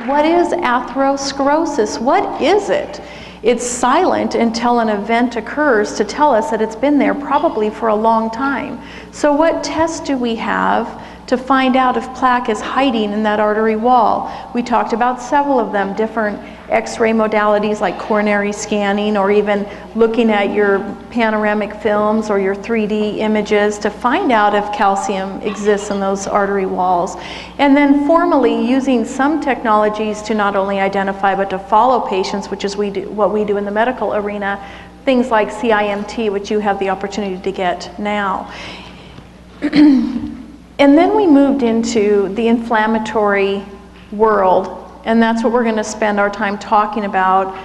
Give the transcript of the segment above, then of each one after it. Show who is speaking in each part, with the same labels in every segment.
Speaker 1: what is atherosclerosis? What is it? It's silent until an event occurs to tell us that it's been there probably for a long time. So what tests do we have to find out if plaque is hiding in that artery wall? We talked about several of them, different X-ray modalities like coronary scanning, or even looking at your panoramic films or your 3D images to find out if calcium exists in those artery walls. And then formally using some technologies to not only identify but to follow patients, which is what we do in the medical arena, things like CIMT, which you have the opportunity to get now. And then we moved into the inflammatory world, and that's what we're going to spend our time talking about,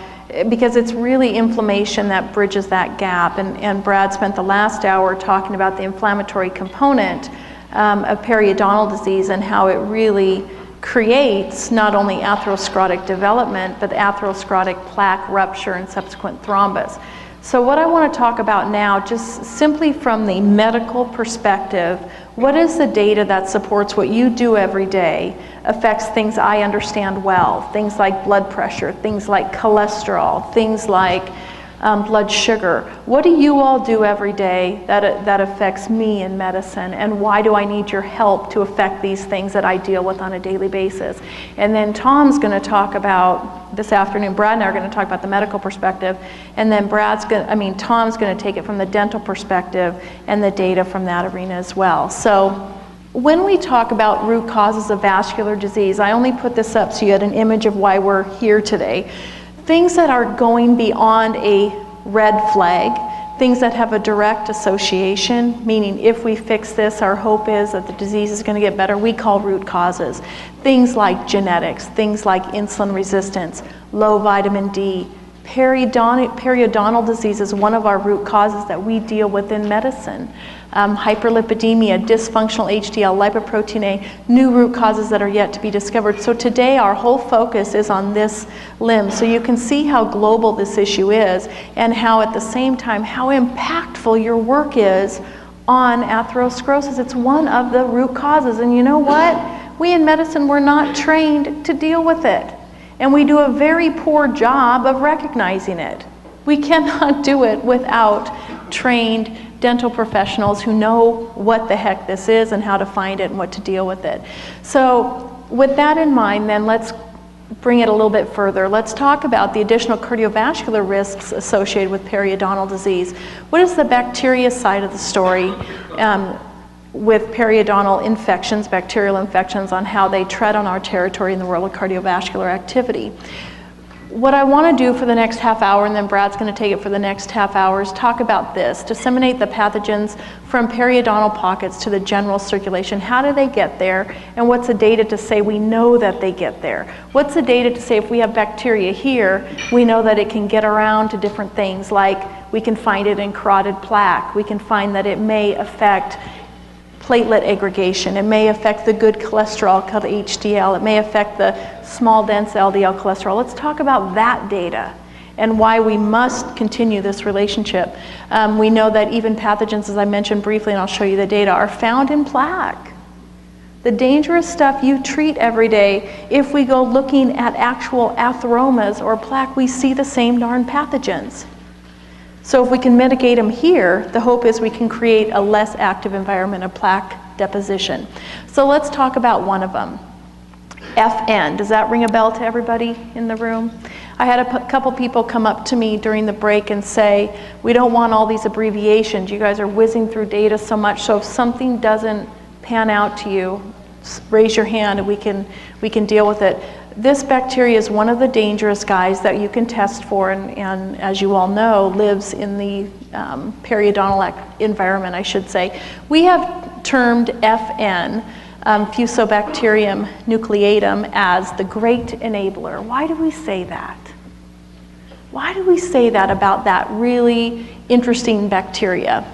Speaker 1: because it's really inflammation that bridges that gap. And Brad spent the last hour talking about the inflammatory component of periodontal disease and how it really creates not only atherosclerotic development, but atherosclerotic plaque rupture and subsequent thrombus. So what I want to talk about now, just simply from the medical perspective, what is the data that supports what you do every day, affects things I understand well, things like blood pressure, things like cholesterol, things like blood sugar. What do you all do every day that affects me in medicine, and why do I need your help to affect these things that I deal with on a daily basis? And then Tom's going to talk about, this afternoon, Brad and I are going to talk about the medical perspective, and then Tom's going to take it from the dental perspective and the data from that arena as well. So when we talk about root causes of vascular disease, I only put this up so you had an image of why we're here today. Things that are going beyond a red flag, things that have a direct association, meaning if we fix this, our hope is that the disease is going to get better, we call root causes. Things like genetics, things like insulin resistance, low vitamin D. Periodontal disease is one of our root causes that we deal with in medicine. Hyperlipidemia, dysfunctional HDL, lipoprotein A, new root causes that are yet to be discovered. So today our whole focus is on this limb. So you can see how global this issue is, and how at the same time how impactful your work is on atherosclerosis. It's one of the root causes, and you know what? We in medicine, we're not trained to deal with it. And we do a very poor job of recognizing it. We cannot do it without trained dental professionals who know what the heck this is and how to find it and what to deal with it. So with that in mind, then let's bring it a little bit further. Let's talk about the additional cardiovascular risks associated with periodontal disease. What is the bacteria side of the story with periodontal infections, bacterial infections, on how they tread on our territory in the world of cardiovascular activity? What I want to do for the next half hour, and then Brad's going to take it for the next half hour, is talk about this: disseminate the pathogens from periodontal pockets to the general circulation. How do they get there, and what's the data to say we know that they get there? What's the data to say if we have bacteria here, we know that it can get around to different things, like we can find it in carotid plaque, we can find that it may affect platelet aggregation, it may affect the good cholesterol called HDL, it may affect the small dense LDL cholesterol. Let's talk about that data and why we must continue this relationship. We know that even pathogens, as I mentioned briefly, and I'll show you the data, are found in plaque. The dangerous stuff you treat every day, if we go looking at actual atheromas or plaque, we see the same darn pathogens. So if we can mitigate them here, the hope is we can create a less active environment of plaque deposition. So let's talk about one of them. FN. Does that ring a bell to everybody in the room? I had a couple people come up to me during the break and say, we don't want all these abbreviations. You guys are whizzing through data so much, so if something doesn't pan out to you, raise your hand and we can deal with it. This bacteria is one of the dangerous guys that you can test for, and as you all know, lives in the periodontal environment, I should say. We have termed FN, Fusobacterium nucleatum, as the great enabler. Why do we say that? Why do we say that about that really interesting bacteria?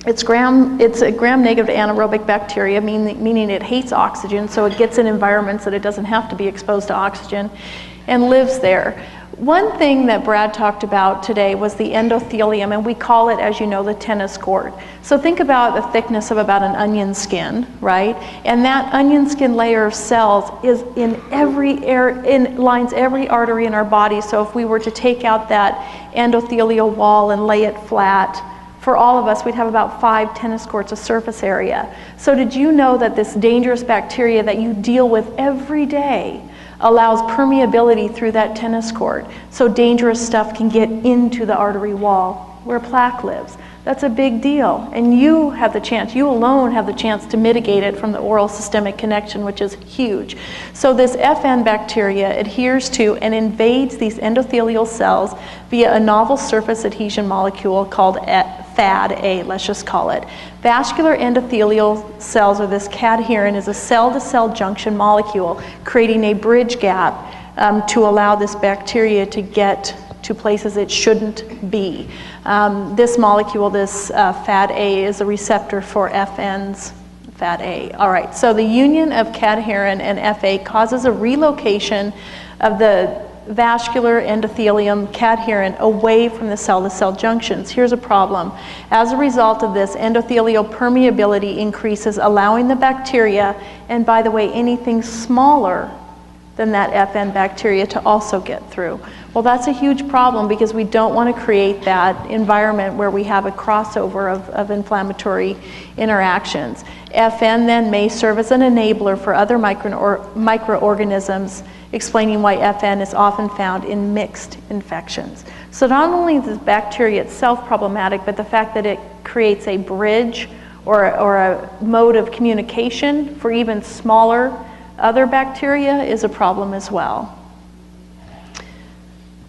Speaker 1: It's a gram-negative anaerobic bacteria, meaning it hates oxygen, so it gets in environments that it doesn't have to be exposed to oxygen. and lives there. One thing that Brad talked about today was the endothelium, and we call it, as you know, the tennis court. So think about the thickness of about an onion skin, right? And that onion skin layer of cells is in lines every artery in our body. So if we were to take out that endothelial wall and lay it flat, for all of us, we'd have about 5 tennis courts of surface area. So did you know that this dangerous bacteria that you deal with every day allows permeability through that tennis court, so dangerous stuff can get into the artery wall where plaque lives? That's a big deal, and you alone have the chance to mitigate it from the oral systemic connection, which is huge. So this FN bacteria adheres to and invades these endothelial cells via a novel surface adhesion molecule called FAD-A, let's just call it. Vascular endothelial cells, or this cadherin, is a cell-to-cell junction molecule, creating a bridge gap to allow this bacteria to get to places it shouldn't be. This molecule, this FAD-A, is a receptor for FN's FAD-A. All right, so the union of cadherin and FA causes a relocation of the vascular endothelium cadherin away from the cell-to-cell junctions. Here's a problem. As a result of this, endothelial permeability increases, allowing the bacteria, and by the way, anything smaller than that FN bacteria, to also get through. Well, that's a huge problem because we don't want to create that environment where we have a crossover of inflammatory interactions. FN then may serve as an enabler for other microorganisms, explaining why FN is often found in mixed infections. So not only is the bacteria itself problematic, but the fact that it creates a bridge or a mode of communication for even smaller other bacteria is a problem as well.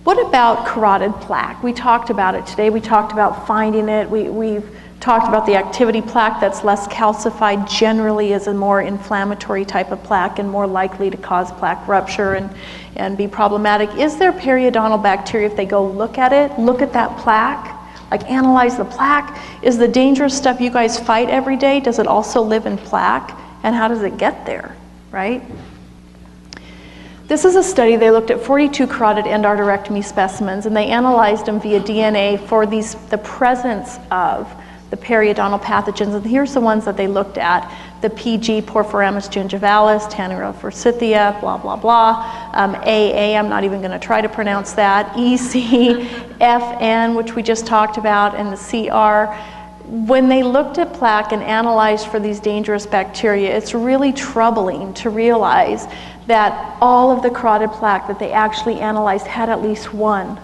Speaker 1: What about carotid plaque? We talked about it today. We talked about finding it. We've talked about the activity plaque that's less calcified, generally is a more inflammatory type of plaque and more likely to cause plaque rupture and be problematic. Is there periodontal bacteria? If they go look at it, look at that plaque, like analyze the plaque. Is the dangerous stuff you guys fight every day, does it also live in plaque? And how does it get there, right? This is a study. They looked at 42 carotid endarterectomy specimens, and they analyzed them via DNA for the presence of the periodontal pathogens. And here's the ones that they looked at: the PG, Porphyramus gingivalis, Tannerella forsythia, blah, blah, blah. AA, I'm not even going to try to pronounce that. EC, FN, which we just talked about, and the CR. When they looked at plaque and analyzed for these dangerous bacteria, it's really troubling to realize that all of the carotid plaque that they actually analyzed had at least one,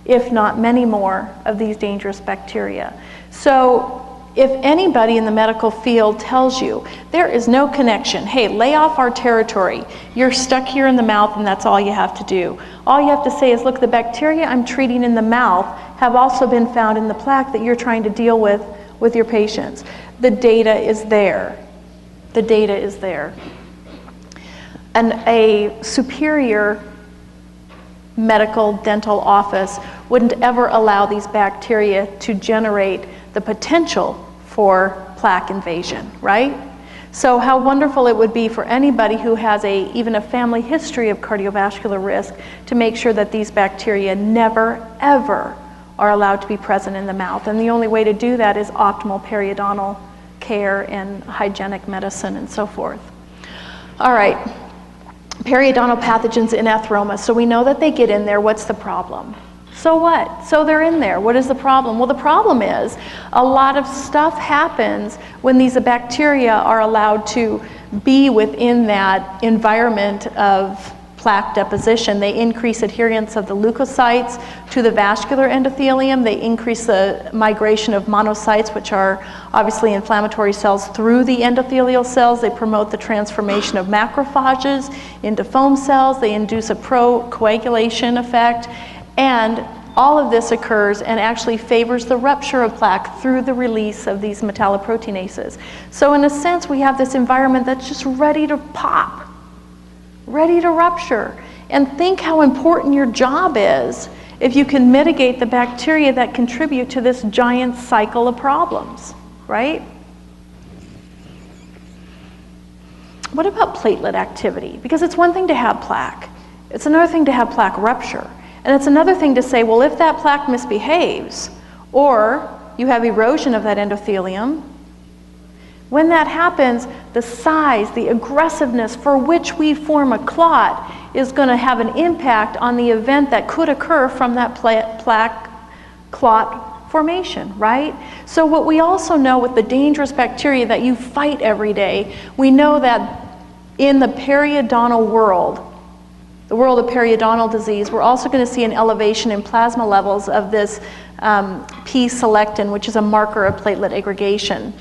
Speaker 1: if not many more, of these dangerous bacteria. So if anybody in the medical field tells you there is no connection, hey, lay off our territory, you're stuck here in the mouth and that's all you have to do. All you have to say is, look, the bacteria I'm treating in the mouth have also been found in the plaque that you're trying to deal with your patients. The data is there. The data is there. And a superior medical dental office wouldn't ever allow these bacteria to generate the potential for plaque invasion, right? So how wonderful it would be for anybody who has even a family history of cardiovascular risk to make sure that these bacteria never, ever are allowed to be present in the mouth. And the only way to do that is optimal periodontal care and hygienic medicine and so forth. All right, periodontal pathogens in atheroma. So we know that they get in there. What's the problem? So what? So they're in there. What is the problem? Well, the problem is a lot of stuff happens when these bacteria are allowed to be within that environment of plaque deposition. They increase adherence of the leukocytes to the vascular endothelium. They increase the migration of monocytes, which are obviously inflammatory cells, through the endothelial cells. They promote the transformation of macrophages into foam cells. They induce a procoagulation effect. And all of this occurs and actually favors the rupture of plaque through the release of these metalloproteinases. So in a sense, we have this environment that's just ready to pop, ready to rupture. And think how important your job is if you can mitigate the bacteria that contribute to this giant cycle of problems, right? What about platelet activity? Because it's one thing to have plaque. It's another thing to have plaque rupture. And it's another thing to say, well, if that plaque misbehaves, or you have erosion of that endothelium, when that happens, the size, the aggressiveness for which we form a clot is going to have an impact on the event that could occur from that plaque clot formation, right? So what we also know with the dangerous bacteria that you fight every day, we know that in the periodontal world, the world of periodontal disease, we're also going to see an elevation in plasma levels of this P-selectin, which is a marker of platelet aggregation.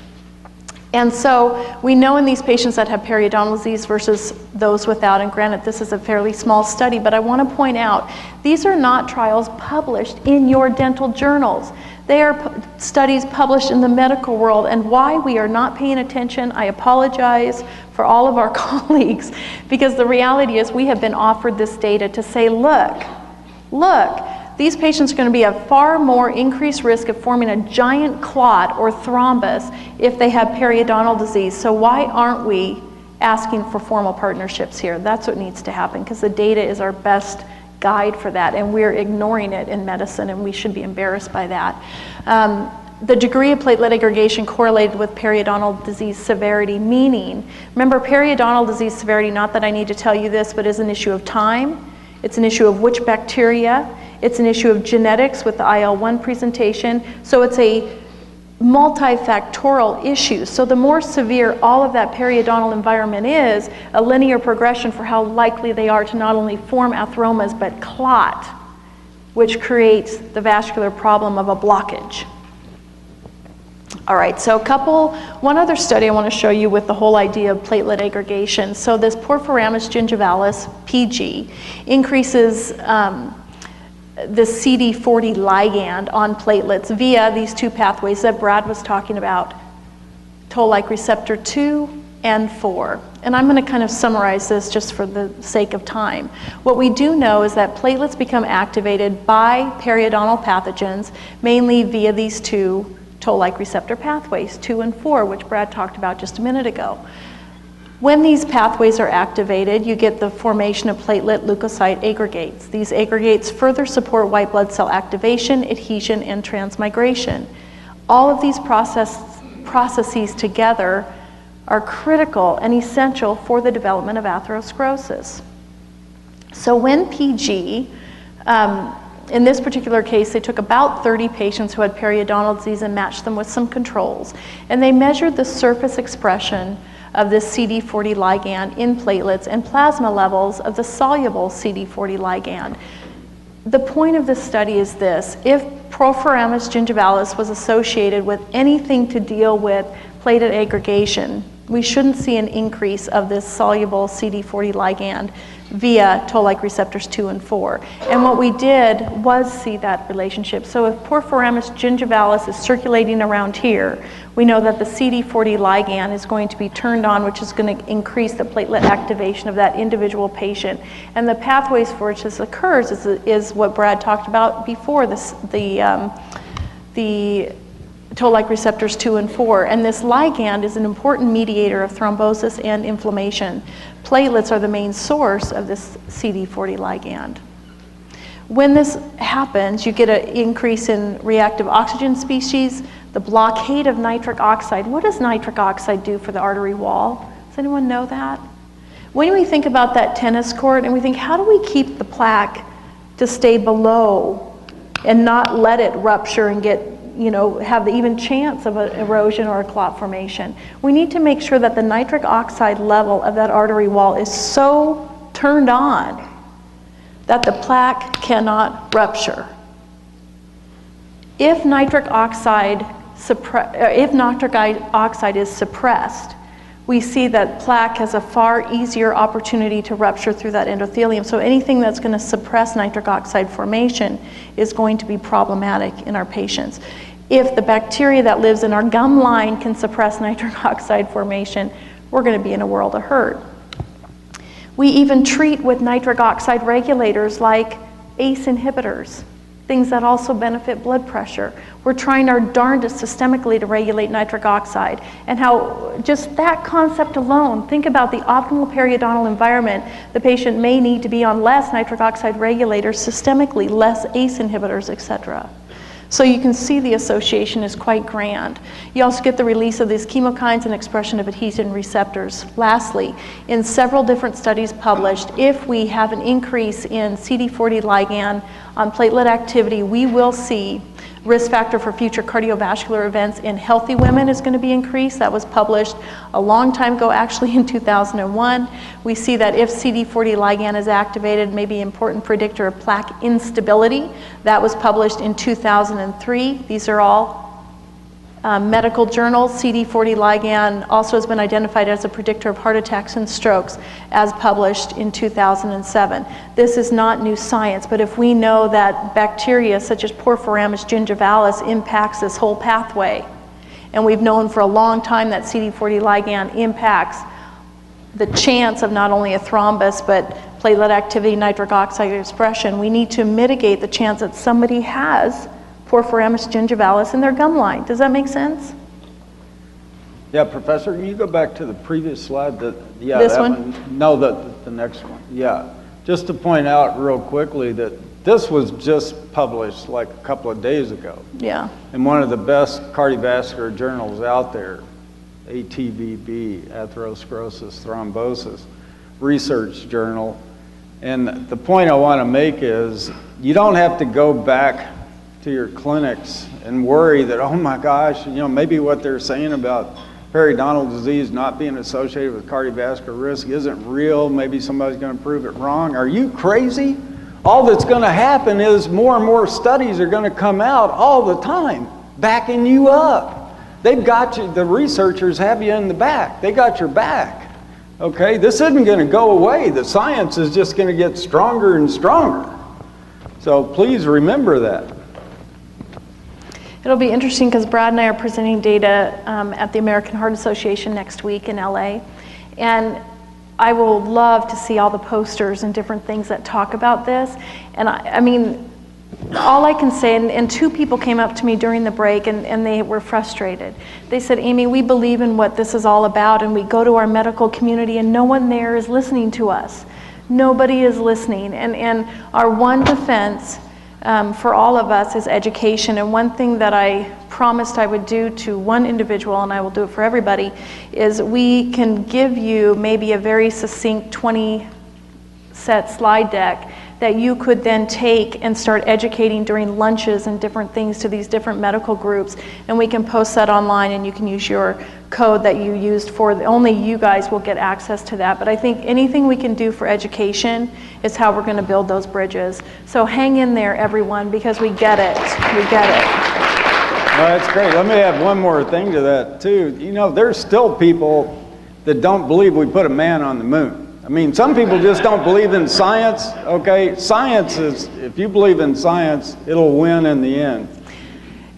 Speaker 1: And so we know in these patients that have periodontal disease versus those without, and granted this is a fairly small study, but I want to point out, these are not trials published in your dental journals. They are studies published in the medical world, and why we are not paying attention, I apologize for all of our colleagues, because the reality is we have been offered this data to say, look, these patients are going to be at far more increased risk of forming a giant clot or thrombus if they have periodontal disease. So why aren't we asking for formal partnerships here? That's what needs to happen, because the data is our best guide for that, and we're ignoring it in medicine, and we should be embarrassed by that. The degree of platelet aggregation correlated with periodontal disease severity, meaning, remember, periodontal disease severity, not that I need to tell you this, but is an issue of time, it's an issue of which bacteria, it's an issue of genetics with the IL-1 presentation, so it's a multifactorial issue. So the more severe all of that periodontal environment is, a linear progression for how likely they are to not only form atheromas but clot, which creates the vascular problem of a blockage. All right, so one other study I want to show you with the whole idea of platelet aggregation. So this Porphyramus gingivalis, PG, increases the CD40 ligand on platelets via these two pathways that Brad was talking about, toll-like receptor 2 and 4. And I'm going to kind of summarize this just for the sake of time. What we do know is that platelets become activated by periodontal pathogens, mainly via these two toll-like receptor pathways, 2 and 4, which Brad talked about just a minute ago. When these pathways are activated, you get the formation of platelet leukocyte aggregates. These aggregates further support white blood cell activation, adhesion, and transmigration. All of these processes together are critical and essential for the development of atherosclerosis. So when PG, in this particular case, they took about 30 patients who had periodontal disease and matched them with some controls, and they measured the surface expression of this CD40 ligand in platelets and plasma levels of the soluble CD40 ligand. The point of this study is this: if Porphyramus gingivalis was associated with anything to deal with platelet aggregation, we shouldn't see an increase of this soluble CD40 ligand via toll-like receptors 2 and 4. And what we did was see that relationship. So if Porphyramus gingivalis is circulating around here, we know that the CD40 ligand is going to be turned on, which is going to increase the platelet activation of that individual patient. And the pathways for which this occurs is what Brad talked about before, the toll-like receptors 2 and 4. And this ligand is an important mediator of thrombosis and inflammation. Platelets are the main source of this CD40 ligand. When this happens, you get an increase in reactive oxygen species, the blockade of nitric oxide. What does nitric oxide do for the artery wall? Does anyone know that? When we think about that tennis court and we think, how do we keep the plaque to stay below and not let it rupture and get, have the even chance of an erosion or a clot formation? We need to make sure that the nitric oxide level of that artery wall is so turned on that the plaque cannot rupture. If nitric oxide is suppressed, we see that plaque has a far easier opportunity to rupture through that endothelium. So anything that's going to suppress nitric oxide formation is going to be problematic in our patients. If the bacteria that lives in our gum line can suppress nitric oxide formation, we're going to be in a world of hurt. We even treat with nitric oxide regulators like ACE inhibitors. things that also benefit blood pressure. We're trying our darndest systemically to regulate nitric oxide, and how just that concept alone, think about the optimal periodontal environment. The patient may need to be on less nitric oxide regulators systemically, less ACE inhibitors, etc. So you can see the association is quite grand. You also get the release of these chemokines and expression of adhesion receptors. Lastly, in several different studies published, if we have an increase in CD40 ligand on platelet activity, we will see risk factor for future cardiovascular events in healthy women is going to be increased. That was published a long time ago, actually in 2001. We see that if CD40 ligand is activated, may be an important predictor of plaque instability. That was published in 2003. These are all medical journals. CD40 ligand also has been identified as a predictor of heart attacks and strokes, as published in 2007. This is not new science, but if we know that bacteria such as Porphyramis gingivalis impacts this whole pathway, and we've known for a long time that CD40 ligand impacts the chance of not only a thrombus, but platelet activity, nitric oxide expression, we need to mitigate the chance that somebody has Porphyramis gingivalis in their gum line. Does that make sense?
Speaker 2: Yeah, Professor, can you go back to the previous slide?
Speaker 1: This one?
Speaker 2: No, the next one. Yeah. Just to point out real quickly that this was just published like a couple of days ago.
Speaker 1: Yeah.
Speaker 2: In one of the best cardiovascular journals out there, ATVB, Atherosclerosis Thrombosis Research Journal. And the point I want to make is you don't have to go back to your clinics and worry that, oh my gosh, maybe what they're saying about periodontal disease not being associated with cardiovascular risk isn't real. Maybe somebody's going to prove it wrong. Are you crazy? All that's going to happen is more and more studies are going to come out all the time, backing you up. They've got you, the researchers have you in the back. They got your back. Okay, this isn't going to go away. The science is just going to get stronger and stronger. So please remember that.
Speaker 1: It'll be interesting because Brad and I are presenting data at the American Heart Association next week in LA. And I will love to see all the posters and different things that talk about this. And I mean, all I can say, and two people came up to me during the break and they were frustrated. They said, Amy, we believe in what this is all about, and we go to our medical community and no one there is listening to us. Nobody is listening. And our one defense for all of us is education. And one thing that I promised I would do to one individual, and I will do it for everybody, is we can give you maybe a very succinct 20-set slide deck that you could then take and start educating during lunches and different things to these different medical groups. And we can post that online, and you can use your code that you used for, only you guys will get access to that. But I think anything we can do for education is how we're going to build those bridges. So hang in there, everyone, because we get it. We get it.
Speaker 2: Well, that's great. Let me add one more thing to that, too. There's still people that don't believe we put a man on the moon. I mean, some people just don't believe in science, okay? Science is, if you believe in science, it'll win in the end.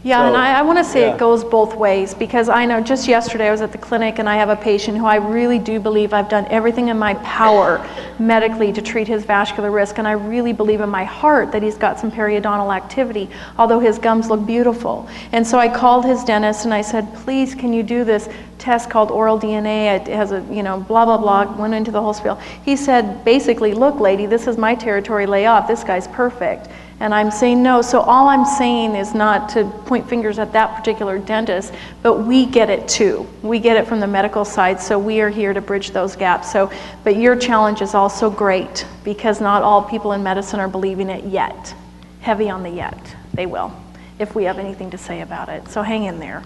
Speaker 1: Yeah,
Speaker 2: So,
Speaker 1: and I want to say
Speaker 2: yeah.
Speaker 1: it goes both ways, because I know just yesterday I was at the clinic and I have a patient who I really do believe I've done everything in my power medically to treat his vascular risk, and I really believe in my heart that he's got some periodontal activity, although his gums look beautiful. And so I called his dentist and I said, please, can you do this test called oral DNA? It has a, blah, blah, blah, went into the whole spiel. He said, basically, look, lady, this is my territory, lay off, this guy's perfect. And I'm saying no. So all I'm saying is not to point fingers at that particular dentist, but we get it too. We get it from the medical side, so we are here to bridge those gaps. So, but your challenge is also great, because not all people in medicine are believing it yet. Heavy on the yet. They will, if we have anything to say about it. So hang in there.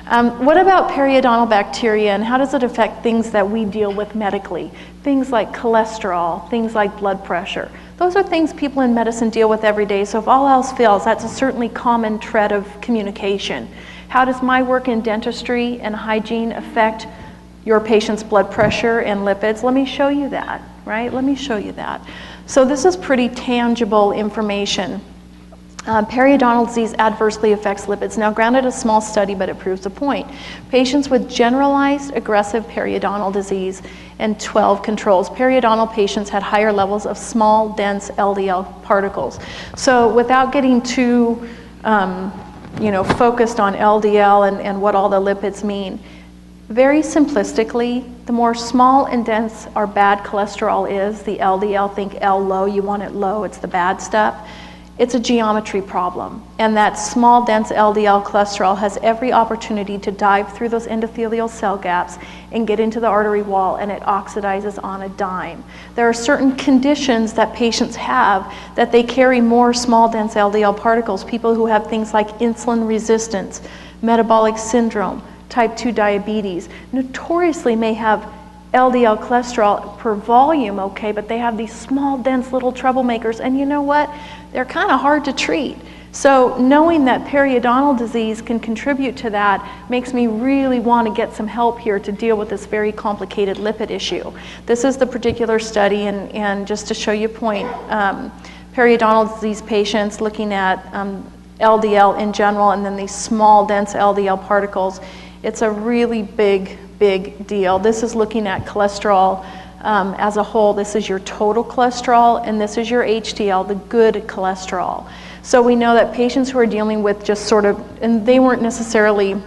Speaker 1: What about periodontal bacteria, and how does it affect things that we deal with medically? Things like cholesterol, things like blood pressure. Those are things people in medicine deal with every day, so if all else fails, that's a certainly common thread of communication. How does my work in dentistry and hygiene affect your patient's blood pressure and lipids? Let me show you that, right? Let me show you that. So this is pretty tangible information. Periodontal disease adversely affects lipids. Now, granted, a small study, but it proves a point. Patients with generalized aggressive periodontal disease and 12 controls. Periodontal patients had higher levels of small, dense LDL particles. So without getting too focused on LDL and what all the lipids mean, very simplistically, the more small and dense our bad cholesterol is, the LDL, think L low, you want it low, it's the bad stuff. It's a geometry problem. And that small, dense LDL cholesterol has every opportunity to dive through those endothelial cell gaps and get into the artery wall, and it oxidizes on a dime. There are certain conditions that patients have that they carry more small, dense LDL particles. People who have things like insulin resistance, metabolic syndrome, type 2 diabetes, notoriously may have LDL cholesterol per volume, okay, but they have these small, dense little troublemakers, and you know what? They're kind of hard to treat. So knowing that periodontal disease can contribute to that makes me really want to get some help here to deal with this very complicated lipid issue. This is the particular study, and just to show you a point, periodontal disease patients looking at LDL in general, and then these small, dense LDL particles, it's a really big deal. This is looking at cholesterol as a whole. This is your total cholesterol, and this is your HDL, the good cholesterol. So we know that patients who are dealing with just sort of, and they weren't necessarily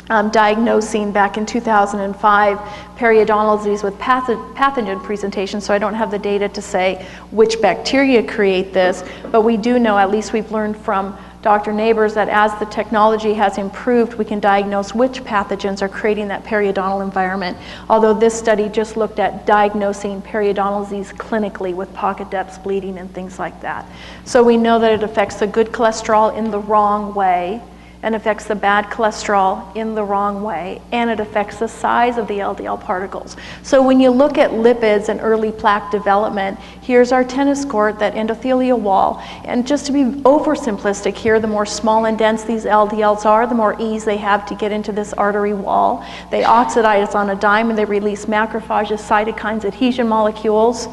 Speaker 1: diagnosing back in 2005 periodontal disease with pathogen presentation, so I don't have the data to say which bacteria create this, but we do know, at least we've learned from Dr. Neighbors, that as the technology has improved, we can diagnose which pathogens are creating that periodontal environment, although this study just looked at diagnosing periodontal disease clinically with pocket depths, bleeding, and things like that. So we know that it affects the good cholesterol in the wrong way, and affects the bad cholesterol in the wrong way, and it affects the size of the LDL particles. So when you look at lipids and early plaque development, here's our tennis court, that endothelial wall, and just to be oversimplistic here, the more small and dense these LDLs are, the more ease they have to get into this artery wall. They oxidize on a dime, and they release macrophages, cytokines, adhesion molecules,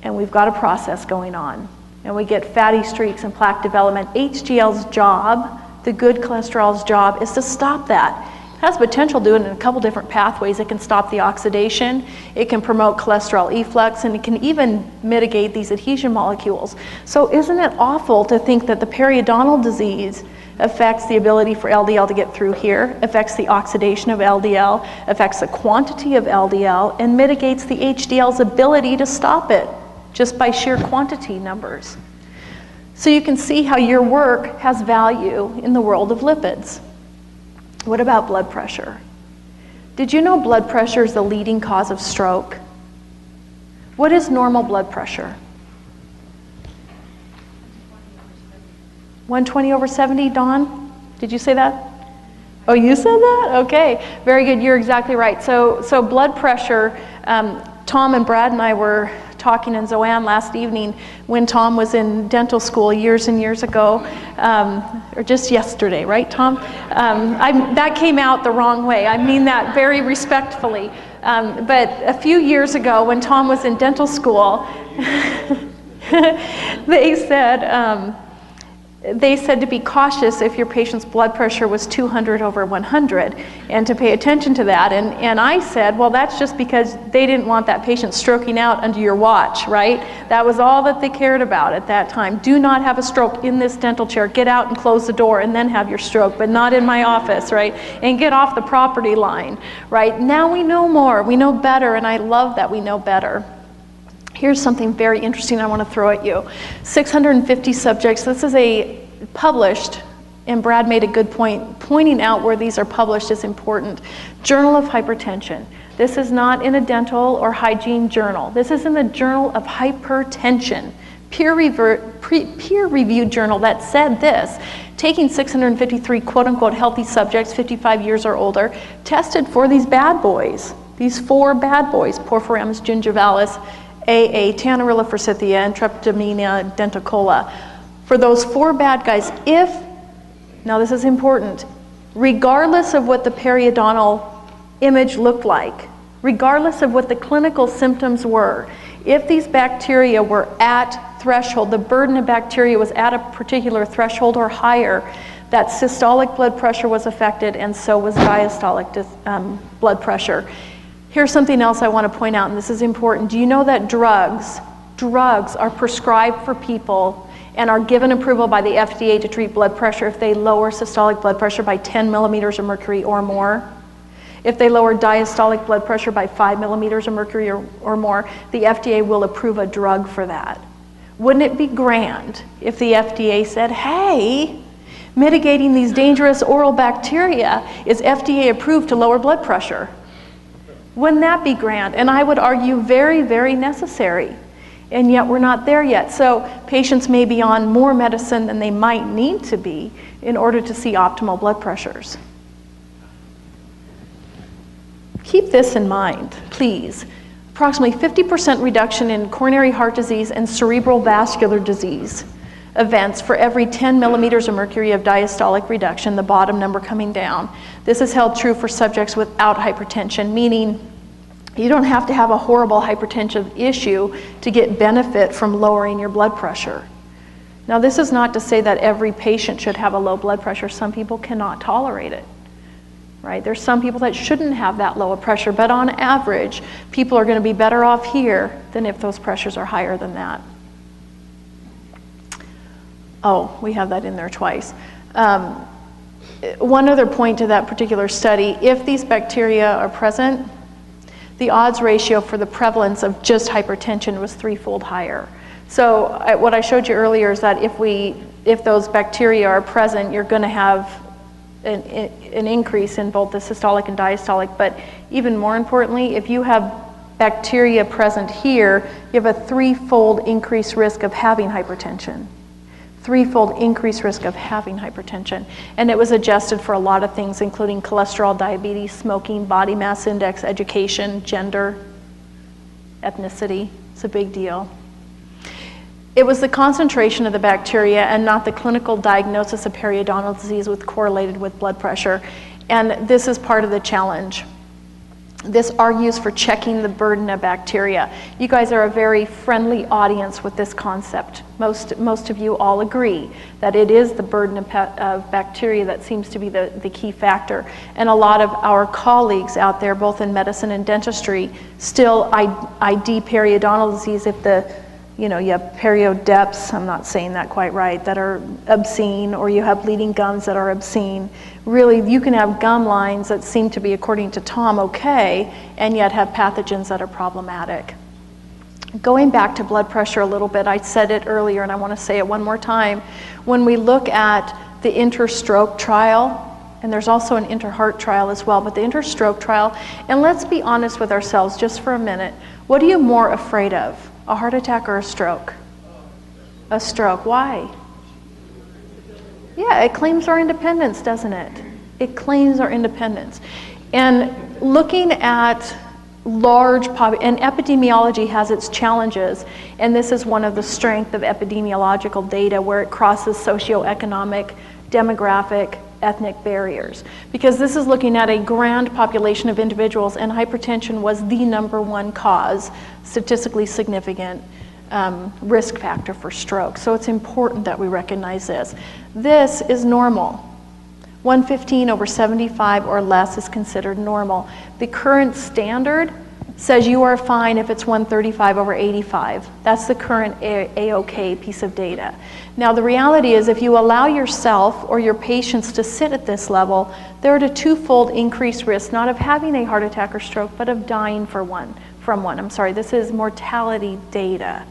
Speaker 1: and we've got a process going on. And we get fatty streaks and plaque development. HDL's job, the good cholesterol's job, is to stop that. It has potential to do it in a couple different pathways. It can stop the oxidation, it can promote cholesterol efflux, and it can even mitigate these adhesion molecules. So isn't it awful to think that the periodontal disease affects the ability for LDL to get through here, affects the oxidation of LDL, affects the quantity of LDL, and mitigates the HDL's ability to stop it just by sheer quantity numbers. So you can see how your work has value in the world of lipids. What about blood pressure? Did you know blood pressure is the leading cause of stroke? What is normal blood pressure? 120/70, Dawn? Did you say that? Oh, you said that? Okay, very good, you're exactly right. So blood pressure, Tom and Brad and I were talking in Zoanne last evening when Tom was in dental school years and years ago, or just yesterday, right, Tom? That came out the wrong way. I mean that very respectfully. But a few years ago when Tom was in dental school, they said to be cautious if your patient's blood pressure was 200/100 and to pay attention to that. And I said, well, that's just because they didn't want that patient stroking out under your watch, right? That was all that they cared about at that time. Do not have a stroke in this dental chair. Get out and close the door and then have your stroke, but not in my office, right? And get off the property line, right? Now we know more, we know better, and I love that we know better. Here's something very interesting I want to throw at you. 650 subjects. This is published, and Brad made a good point. Pointing out where these are published is important. Journal of Hypertension. This is not in a dental or hygiene journal. This is in the Journal of Hypertension. Peer-reviewed journal that said this: taking 653 quote-unquote healthy subjects, 55 years or older, tested for these bad boys, these 4 bad boys, Porphyramus gingivalis, AA, Tannerilla forsythia, and Treptomania denticola. For those 4 bad guys, now this is important, regardless of what the periodontal image looked like, regardless of what the clinical symptoms were, If these bacteria were at threshold, the burden of bacteria was at a particular threshold or higher, that systolic blood pressure was affected, and so was diastolic blood pressure. Here's something else I want to point out, and this is important. Do you know that drugs are prescribed for people and are given approval by the FDA to treat blood pressure if they lower systolic blood pressure by 10 millimeters of mercury or more? If they lower diastolic blood pressure by 5 millimeters of mercury or more, the FDA will approve a drug for that. Wouldn't it be grand if the FDA said, hey, mitigating these dangerous oral bacteria is FDA approved to lower blood pressure? Wouldn't that be grand? And I would argue very, very necessary. And yet we're not there yet. So patients may be on more medicine than they might need to be in order to see optimal blood pressures. Keep this in mind, please. Approximately 50% reduction in coronary heart disease and cerebral vascular disease events for every 10 millimeters of mercury of diastolic reduction, the bottom number coming down. This is held true for subjects without hypertension, meaning you don't have to have a horrible hypertensive issue to get benefit from lowering your blood pressure. Now, this is not to say that every patient should have a low blood pressure. Some people cannot tolerate it, right? There's some people that shouldn't have that low a pressure, but on average, people are going to be better off here than if those pressures are higher than that. Oh, we have that in there twice. One other point to that particular study, if these bacteria are present, the odds ratio for the prevalence of just hypertension was 3-fold higher. So what I showed you earlier is that if those bacteria are present, you're going to have an increase in both the systolic and diastolic, but even more importantly, if you have bacteria present here, you have a 3-fold increased risk of having hypertension. 3-fold increased risk of having hypertension. And it was adjusted for a lot of things, including cholesterol, diabetes, smoking, body mass index, education, gender, ethnicity. It's a big deal. It was the concentration of the bacteria and not the clinical diagnosis of periodontal disease correlated with blood pressure. And this is part of the challenge. This argues for checking the burden of bacteria. You guys are a very friendly audience with this concept. Most of you all agree that it is the burden of bacteria that seems to be the key factor. And a lot of our colleagues out there, both in medicine and dentistry, still ID periodontal disease if you have periodeps, I'm not saying that quite right, that are obscene, or you have bleeding gums that are obscene. Really, you can have gum lines that seem to be, according to Tom, okay, and yet have pathogens that are problematic. Going back to blood pressure a little bit, I said it earlier and I want to say it one more time. When we look at the interstroke trial, and there's also an interheart trial as well, but the interstroke trial, and let's be honest with ourselves just for a minute, what are you more afraid of? A heart attack or a stroke? A stroke. Why? Yeah, it claims our independence, doesn't it? It claims our independence. And looking at and epidemiology has its challenges, and this is one of the strengths of epidemiological data where it crosses socioeconomic, demographic, ethnic barriers. Because this is looking at a grand population of individuals, and hypertension was the #1 cause, statistically significant risk factor for stroke. So it's important that we recognize this. This is normal. 115/75 or less is considered normal. The current standard says you are fine if it's 135/85. That's the current AOK piece of data. Now the reality is if you allow yourself or your patients to sit at this level, they're at a 2-fold increased risk, not of having a heart attack or stroke, but of dying from one. This is mortality data.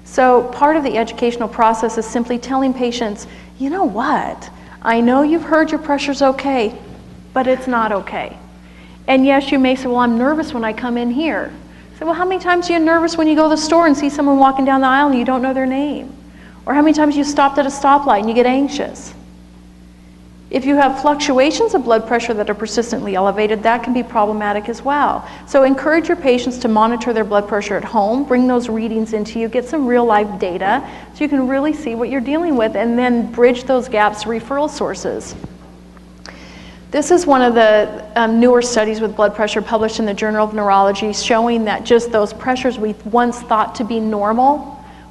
Speaker 1: So part of the educational process is simply telling patients, you know what? I know you've heard your pressure's okay, but it's not okay. And yes, you may say, well, I'm nervous when I come in here. I say, well, how many times are you nervous when you go to the store and see someone walking down the aisle and you don't know their name? Or how many times you stopped at a stoplight and you get anxious? If you have fluctuations of blood pressure that are persistently elevated, that can be problematic as well. So encourage your patients to monitor their blood pressure at home, bring those readings into you, get some real life data so you can really see what you're dealing with, and then bridge those gaps, referral sources. This is one of the newer studies with blood pressure published in the Journal of Neurology, showing that just those pressures we once thought to be normal,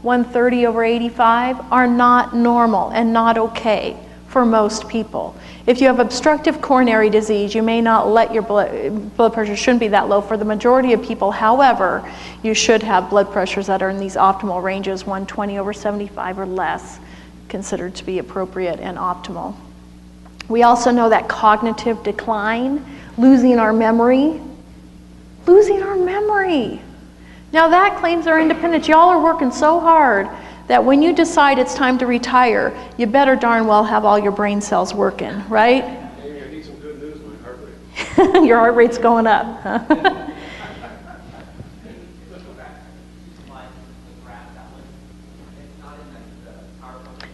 Speaker 1: 130 over 85, are not normal and not okay for most people. If you have obstructive coronary disease, you may not let your blood pressure shouldn't be that low for the majority of people. However, you should have blood pressures that are in these optimal ranges, 120 over 75 or less, considered to be appropriate and optimal. We also know that cognitive decline, losing our memory. Now that claims our independence. Y'all are working so hard that when you decide it's time to retire, you better darn well have all your brain cells working, right?
Speaker 3: Amy, I need some good news, my heart rate.
Speaker 1: Your heart rate's going up. Huh?
Speaker 4: Let's go back to the slide, the graph that was, it's not in the PowerPoint.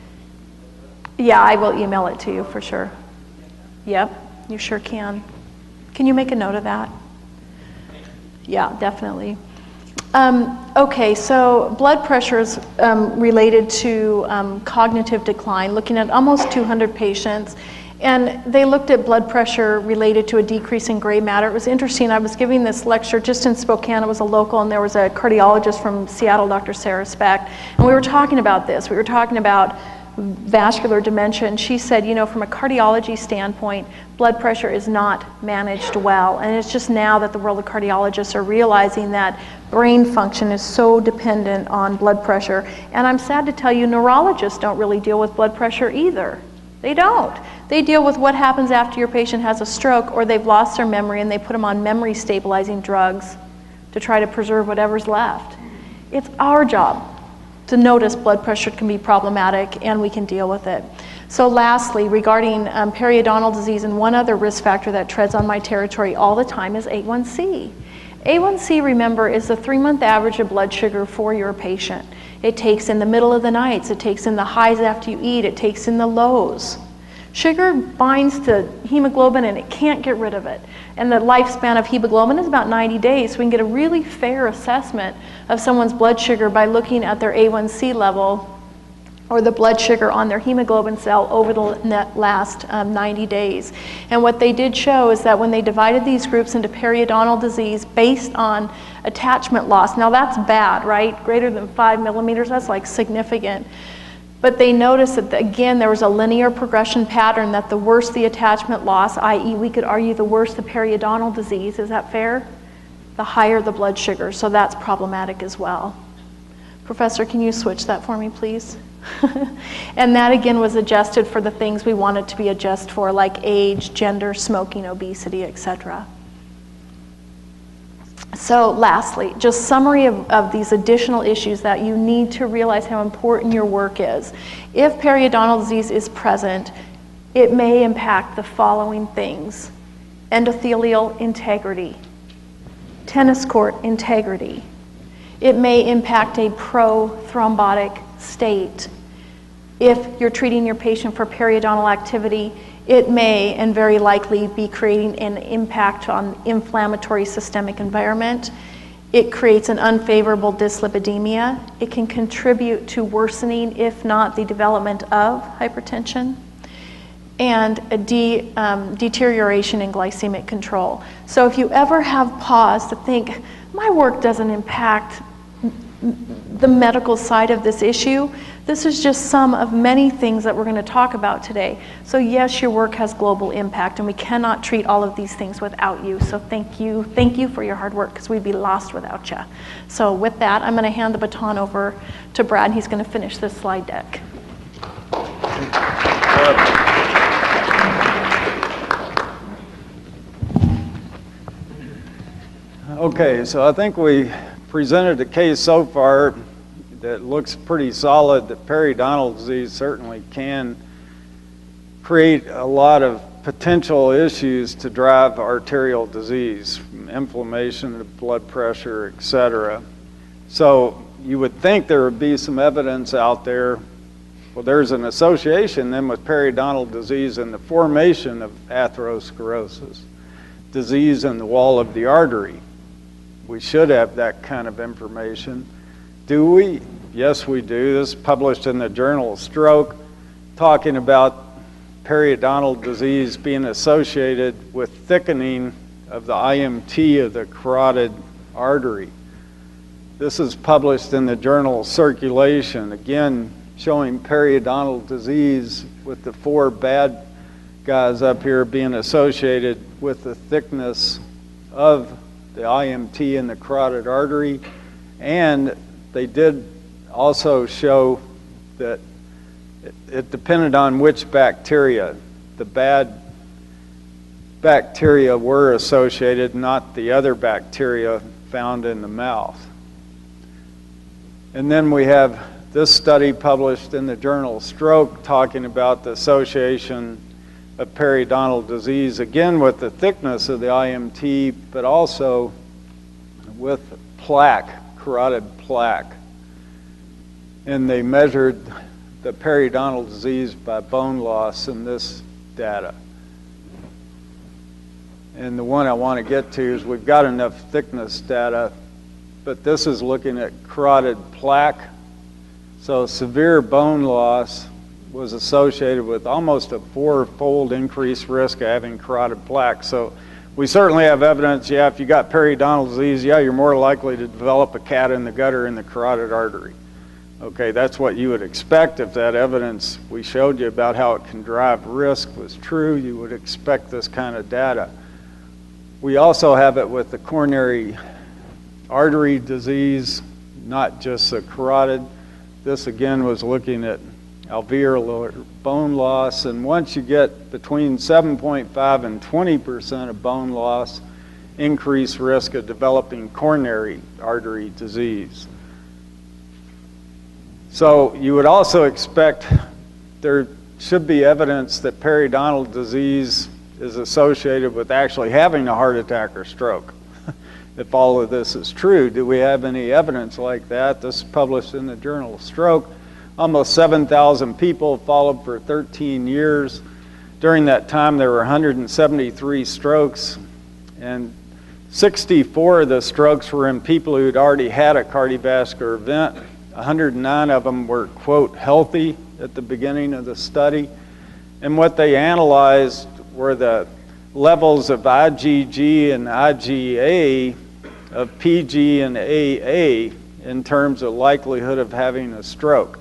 Speaker 1: Yeah, I will email it to you for sure. Yep, you sure can. Can you make a note of that? Yeah, definitely. Okay, so blood pressure is related to cognitive decline, looking at almost 200 patients. And they looked at blood pressure related to a decrease in gray matter. It was interesting. I was giving this lecture just in Spokane. It was a local, and there was a cardiologist from Seattle, Dr. Sarah Speck. And we were talking about this. We were talking about vascular dementia, and she said, you know, from a cardiology standpoint, blood pressure is not managed well. And it's just now that the world of cardiologists are realizing that brain function is so dependent on blood pressure. And I'm sad to tell you, neurologists don't really deal with blood pressure either. They don't. They deal with what happens after your patient has a stroke or they've lost their memory, and they put them on memory stabilizing drugs to try to preserve whatever's left. It's our job to notice blood pressure can be problematic, and we can deal with it. So lastly, regarding periodontal disease, and one other risk factor that treads on my territory all the time is A1C. A1C, remember, is the 3-month average of blood sugar for your patient. It takes in the middle of the nights, it takes in the highs after you eat, it takes in the lows. Sugar binds to hemoglobin and it can't get rid of it. And the lifespan of hemoglobin is about 90 days. So we can get a really fair assessment of someone's blood sugar by looking at their A1C level or the blood sugar on their hemoglobin cell over the last 90 days. And what they did show is that when they divided these groups into periodontal disease based on attachment loss, now that's bad, right? Greater than 5 millimeters, that's like significant. But they noticed that, again, there was a linear progression pattern, that the worse the attachment loss, i.e. we could argue the worse the periodontal disease, is that fair? The higher the blood sugar, so that's problematic as well. Professor, can you switch that for me, please? And that, again, was adjusted for the things we wanted to be adjusted for, like age, gender, smoking, obesity, etc. So lastly, just summary of these additional issues that you need to realize how important your work is. If periodontal disease is present, it may impact the following things: endothelial integrity, tennis court integrity. It may impact a prothrombotic state. If you're treating your patient for periodontal activity, it may and very likely be creating an impact on inflammatory systemic environment. It creates an unfavorable dyslipidemia. It can contribute to worsening, if not the development of hypertension, and a deterioration in glycemic control. So if you ever have pause to think, my work doesn't impact the medical side of this issue, this is just some of many things that we're going to talk about today. So yes, your work has global impact, and we cannot treat all of these things without you. So thank you for your hard work, because we'd be lost without you. So with that, I'm going to hand the baton over to Brad, and he's going to finish this slide deck.
Speaker 2: Okay, so I think we presented a case so far that looks pretty solid that periodontal disease certainly can create a lot of potential issues to drive arterial disease, inflammation of blood pressure, etc. So you would think there would be some evidence out there. Well, there's an association then with periodontal disease and the formation of atherosclerosis, disease in the wall of the artery. We should have that kind of information. Do we? Yes, we do. This is published in the Journal of Stroke, talking about periodontal disease being associated with thickening of the IMT of the carotid artery. This is published in the journal Circulation, again showing periodontal disease with the 4 bad guys up here being associated with the thickness of the IMT in the carotid artery. And they did also show that it depended on which bacteria. The bad bacteria were associated, not the other bacteria found in the mouth. And then we have this study published in the journal Stroke talking about the association of periodontal disease, again with the thickness of the IMT, but also with plaque, carotid plaque. And they measured the periodontal disease by bone loss in this data. And the one I want to get to is we've got enough thickness data, but this is looking at carotid plaque. So severe bone loss was associated with almost a 4-fold increased risk of having carotid plaque. So we certainly have evidence, yeah, if you got periodontal disease, yeah, you're more likely to develop a cat in the gutter in the carotid artery. Okay, that's what you would expect if that evidence we showed you about how it can drive risk was true. You would expect this kind of data. We also have it with the coronary artery disease, not just the carotid. This again was looking at alveolar bone loss, and once you get between 7.5 and 20% of bone loss, increased risk of developing coronary artery disease. So you would also expect there should be evidence that periodontal disease is associated with actually having a heart attack or stroke. If all of this is true, do we have any evidence like that? This is published in the journal Stroke. Almost 7,000 people followed for 13 years. During that time, there were 173 strokes, and 64 of the strokes were in people who had already had a cardiovascular event. 109 of them were, quote, healthy at the beginning of the study. And what they analyzed were the levels of IgG and IgA, of PG and AA in terms of likelihood of having a stroke.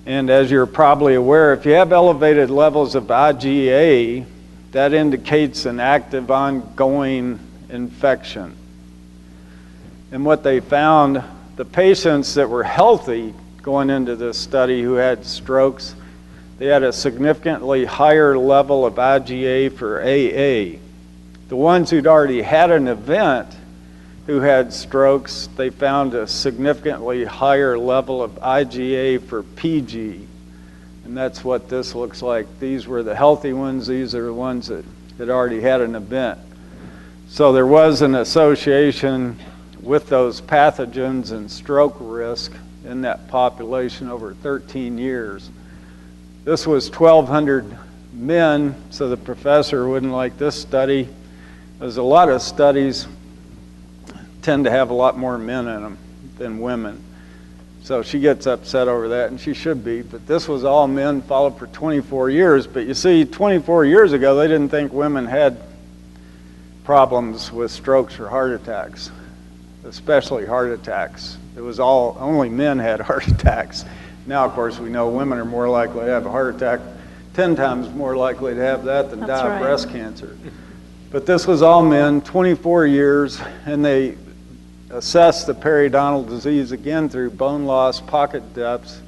Speaker 2: And as you're probably aware, if you have elevated levels of IgA, that indicates an active ongoing infection. And what they found, the patients that were healthy going into this study who had strokes, they had a significantly higher level of IgA for AA. The ones who'd already had an event who had strokes, they found a significantly higher level of IgA for PG. And that's what this looks like. These were the healthy ones. These are the ones that had already had an event. So there was an association with those pathogens and stroke risk in that population over 13 years. This was 1,200 men, so the professor wouldn't like this study. There's a lot of studies tend to have a lot more men in them than women. So she gets upset over that, and she should be, but this was all men followed for 24 years. But you see, 24 years ago, they didn't think women had problems with strokes or heart attacks, especially heart attacks. It was only men had heart attacks. Now, of course, we know women are more likely to have a heart attack, 10 times more likely to have that than die of breast cancer. But this was all men, 24 years, and they assessed the periodontal disease again through bone loss, pocket depths.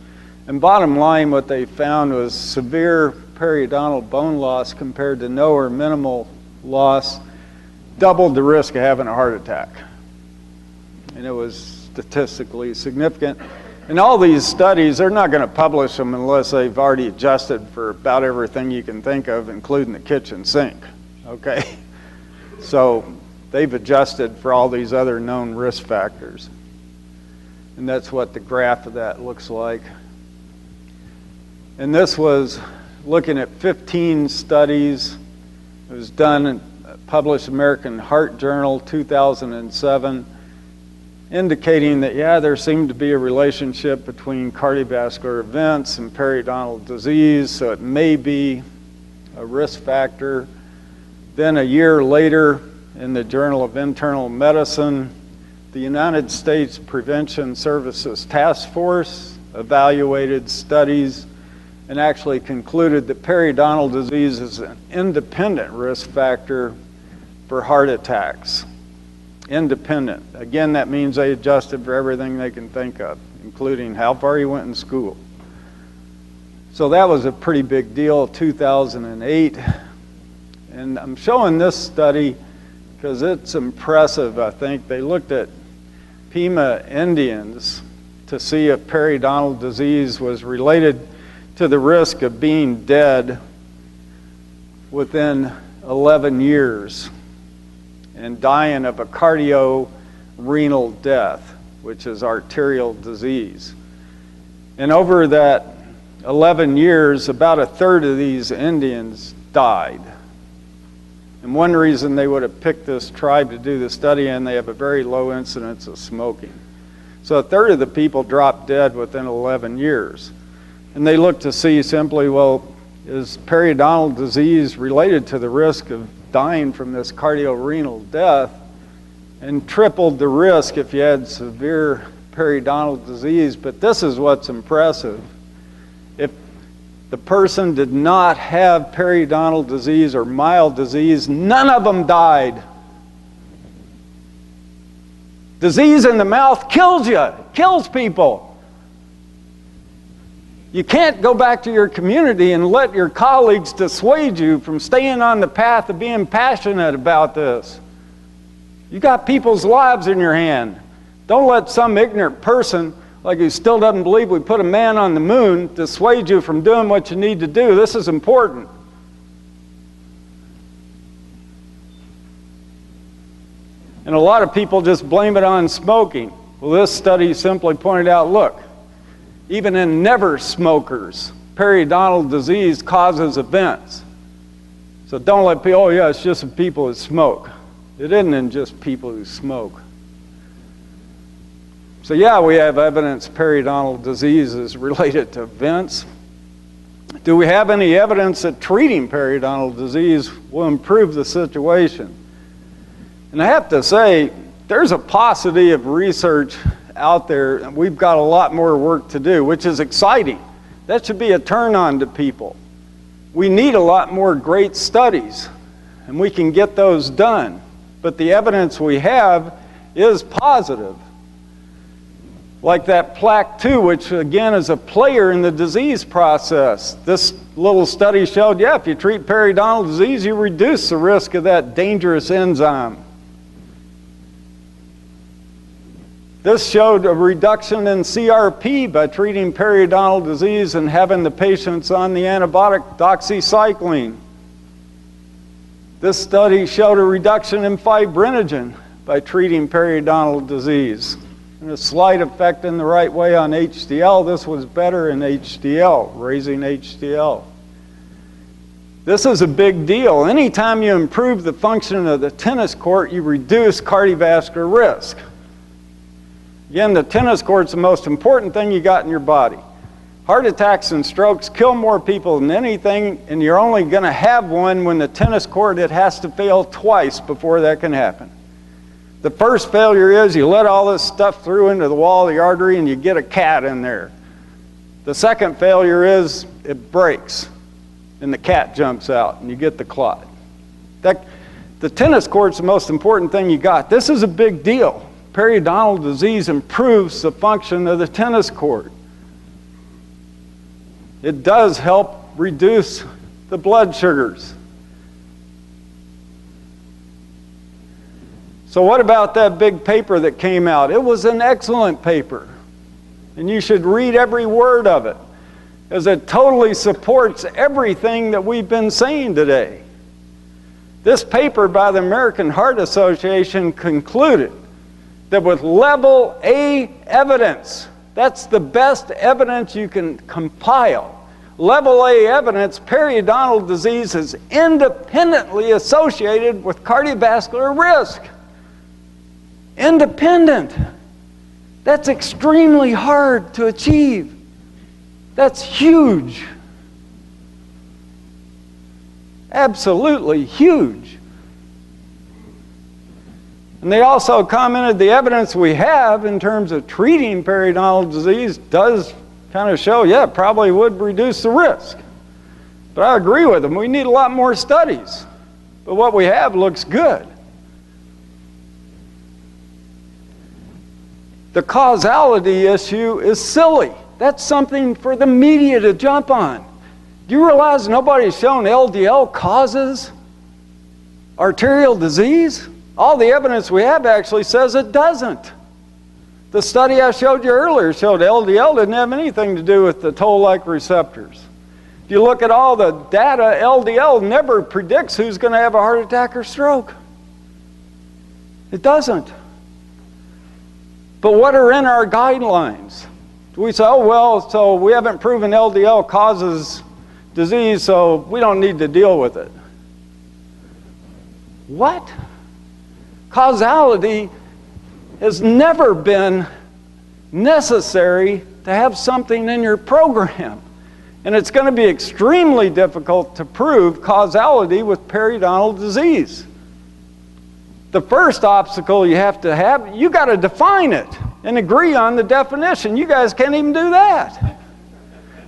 Speaker 2: And bottom line, what they found was severe periodontal bone loss compared to no or minimal loss doubled the risk of having a heart attack. And it was statistically significant. And all these studies, they're not going to publish them unless they've already adjusted for about everything you can think of, including the kitchen sink, okay? So they've adjusted for all these other known risk factors. And that's what the graph of that looks like. And this was looking at 15 studies. It was done in published American Heart Journal 2007, indicating that, yeah, there seemed to be a relationship between cardiovascular events and periodontal disease, so it may be a risk factor. Then a year later, in the Journal of Internal Medicine, the United States Prevention Services Task Force evaluated studies and actually concluded that periodontal disease is an independent risk factor for heart attacks. Independent. Again, that means they adjusted for everything they can think of, including how far you went in school. So that was a pretty big deal, 2008. And I'm showing this study because it's impressive, I think. They looked at Pima Indians to see if periodontal disease was related to the risk of being dead within 11 years and dying of a cardiorenal death, which is arterial disease. And over that 11 years, about a third of these Indians died. And one reason they would have picked this tribe to do the study in, they have a very low incidence of smoking. So a third of the people dropped dead within 11 years. And they looked to see simply, well, is periodontal disease related to the risk of dying from this cardiorenal death, and tripled the risk if you had severe periodontal disease. But this is what's impressive. If the person did not have periodontal disease or mild disease, none of them died. Disease in the mouth kills you, kills people. You can't go back to your community and let your colleagues dissuade you from staying on the path of being passionate about this. You got people's lives in your hand. Don't let some ignorant person, like who still doesn't believe we put a man on the moon, dissuade you from doing what you need to do. This is important. And a lot of people just blame it on smoking. Well, this study simply pointed out, look, even in never smokers, periodontal disease causes events. So don't let people, oh yeah, it's just in people who smoke. It isn't in just people who smoke. So yeah, we have evidence periodontal disease is related to events. Do we have any evidence that treating periodontal disease will improve the situation? And I have to say, there's a paucity of research out there, and we've got a lot more work to do, which is exciting. That should be a turn on to people. We need a lot more great studies, and we can get those done. But the evidence we have is positive. Like that plaque 2, which again is a player in the disease process. This little study showed, yeah, if you treat periodontal disease, you reduce the risk of that dangerous enzyme. This showed a reduction in CRP by treating periodontal disease and having the patients on the antibiotic doxycycline. This study showed a reduction in fibrinogen by treating periodontal disease. And a slight effect in the right way on HDL. This was better in HDL, raising HDL. This is a big deal. Anytime you improve the function of the tennis court, you reduce cardiovascular risk. Again, the tennis court's the most important thing you got in your body. Heart attacks and strokes kill more people than anything, and you're only going to have one when the tennis court, it has to fail twice before that can happen. The first failure is you let all this stuff through into the wall of the artery and you get a cat in there. The second failure is it breaks and the cat jumps out and you get the clot. The tennis court's the most important thing you got. This is a big deal. Periodontal disease improves the function of the tennis court. It does help reduce the blood sugars. So what about that big paper that came out? It was an excellent paper, and you should read every word of it, as it totally supports everything that we've been saying today. This paper by the American Heart Association concluded that with level A evidence, that's the best evidence you can compile. Level A evidence, periodontal disease is independently associated with cardiovascular risk. Independent. That's extremely hard to achieve. That's huge. Absolutely huge. And they also commented the evidence we have in terms of treating periodontal disease does kind of show, yeah, it probably would reduce the risk. But I agree with them. We need a lot more studies. But what we have looks good. The causality issue is silly. That's something for the media to jump on. Do you realize nobody's shown LDL causes arterial disease? All the evidence we have actually says it doesn't. The study I showed you earlier showed LDL didn't have anything to do with the toll-like receptors. If you look at all the data, LDL never predicts who's going to have a heart attack or stroke. It doesn't. But what are in our guidelines? Do we say, oh, well, so we haven't proven LDL causes disease, so we don't need to deal with it? What? Causality has never been necessary to have something in your program. And it's going to be extremely difficult to prove causality with periodontal disease. The first obstacle you have, you got to define it and agree on the definition. You guys can't even do that.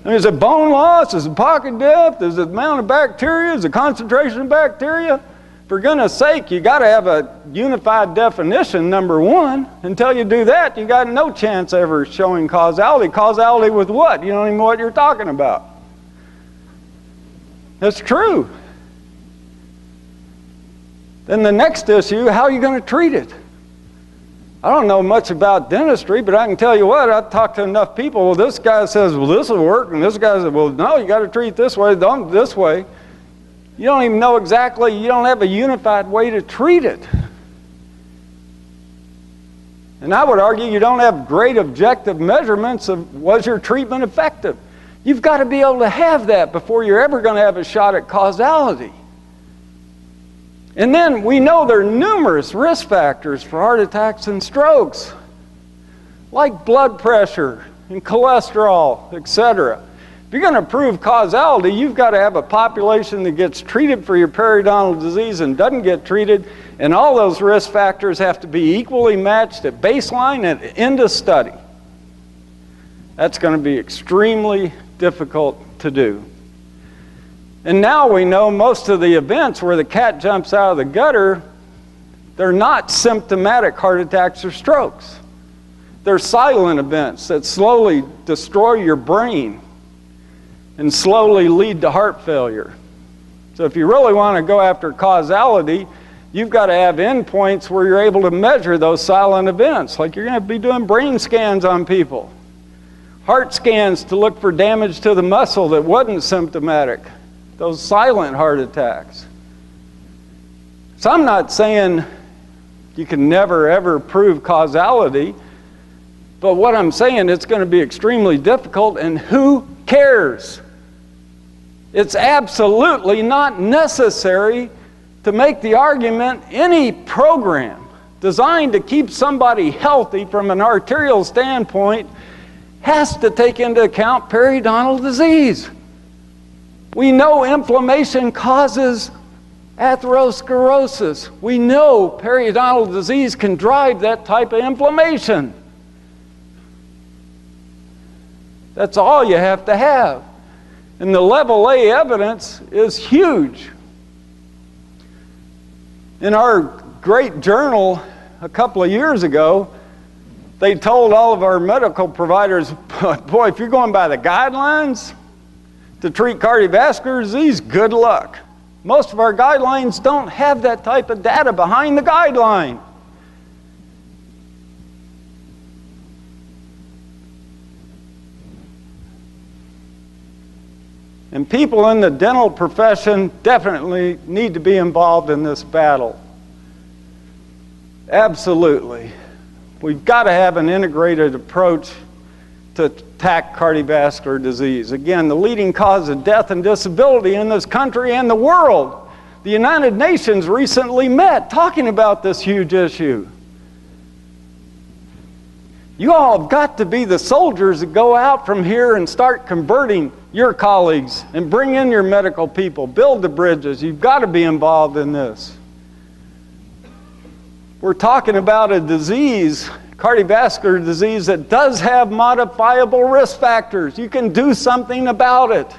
Speaker 2: Is it bone loss? Is it pocket depth? Is it the amount of bacteria? Is it concentration of bacteria? For goodness sake, you got to have a unified definition, number one. Until you do that, you got no chance ever showing causality. Causality with what? You don't even know what you're talking about. That's true. Then the next issue, how are you going to treat it? I don't know much about dentistry, but I can tell you what, I've talked to enough people. Well, this guy says, well, this will work, and this guy says, well, no, you got to treat it this way, don't this way. You don't even know exactly, you don't have a unified way to treat it. And I would argue you don't have great objective measurements of was your treatment effective. You've got to be able to have that before you're ever going to have a shot at causality. And then we know there are numerous risk factors for heart attacks and strokes, like blood pressure and cholesterol, etc. If you're going to prove causality, you've got to have a population that gets treated for your periodontal disease and doesn't get treated, and all those risk factors have to be equally matched at baseline and end of study. That's going to be extremely difficult to do. And now we know most of the events where the cat jumps out of the gutter, they're not symptomatic heart attacks or strokes. They're silent events that slowly destroy your brain and slowly lead to heart failure. So if you really want to go after causality, you've got to have endpoints where you're able to measure those silent events, like you're going to be doing brain scans on people, heart scans to look for damage to the muscle that wasn't symptomatic, those silent heart attacks. So I'm not saying you can never ever prove causality, but what I'm saying, it's going to be extremely difficult, and who cares? It's absolutely not necessary to make the argument any program designed to keep somebody healthy from an arterial standpoint has to take into account periodontal disease. We know inflammation causes atherosclerosis. We know periodontal disease can drive that type of inflammation. That's all you have to have. And the level A evidence is huge. In our great journal a couple of years ago, they told all of our medical providers, boy, if you're going by the guidelines to treat cardiovascular disease, good luck. Most of our guidelines don't have that type of data behind the guideline. And people in the dental profession definitely need to be involved in this battle. Absolutely. We've got to have an integrated approach to attack cardiovascular disease. Again, the leading cause of death and disability in this country and the world. The United Nations recently met talking about this huge issue. You all have got to be the soldiers that go out from here and start converting your colleagues and bring in your medical people, build the bridges. You've got to be involved in this. We're talking about a disease, cardiovascular disease, that does have modifiable risk factors. You can do something about it.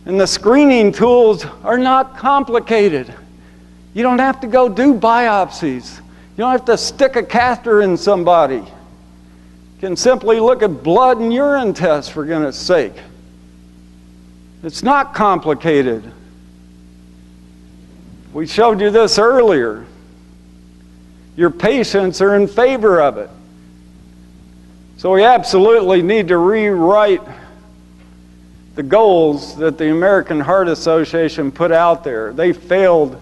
Speaker 2: And the screening tools are not complicated. You don't have to go do biopsies. You don't have to stick a catheter in somebody. You can simply look at blood and urine tests, for goodness sake. It's not complicated. We showed you this earlier. Your patients are in favor of it. So we absolutely need to rewrite the goals that the American Heart Association put out there. They failed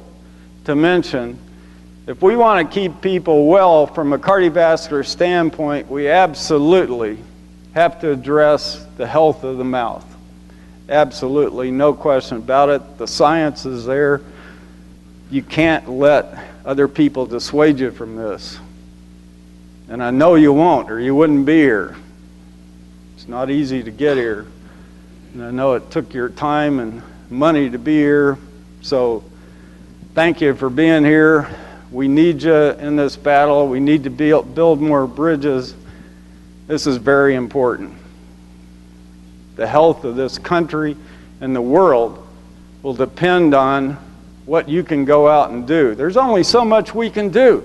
Speaker 2: to mention, if we want to keep people well from a cardiovascular standpoint, we absolutely have to address the health of the mouth. Absolutely, no question about it. The science is there. You can't let other people dissuade you from this. And I know you won't, or you wouldn't be here. It's not easy to get here. And I know it took your time and money to be here. So thank you for being here. We need you in this battle. We need to build more bridges. This is very important. The health of this country and the world will depend on what you can go out and do. There's only so much we can do.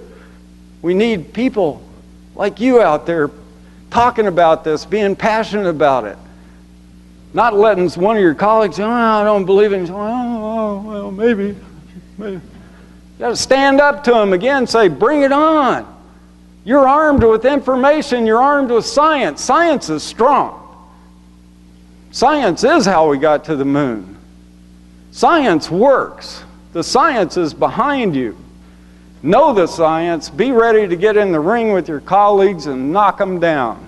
Speaker 2: We need people like you out there talking about this, being passionate about it. Not letting one of your colleagues say, oh, I don't believe in it. Oh, well, maybe. You got to stand up to them again, say, bring it on. You're armed with information. You're armed with science. Science is strong. Science is how we got to the moon. Science works. The science is behind you. Know the science. Be ready to get in the ring with your colleagues and knock them down.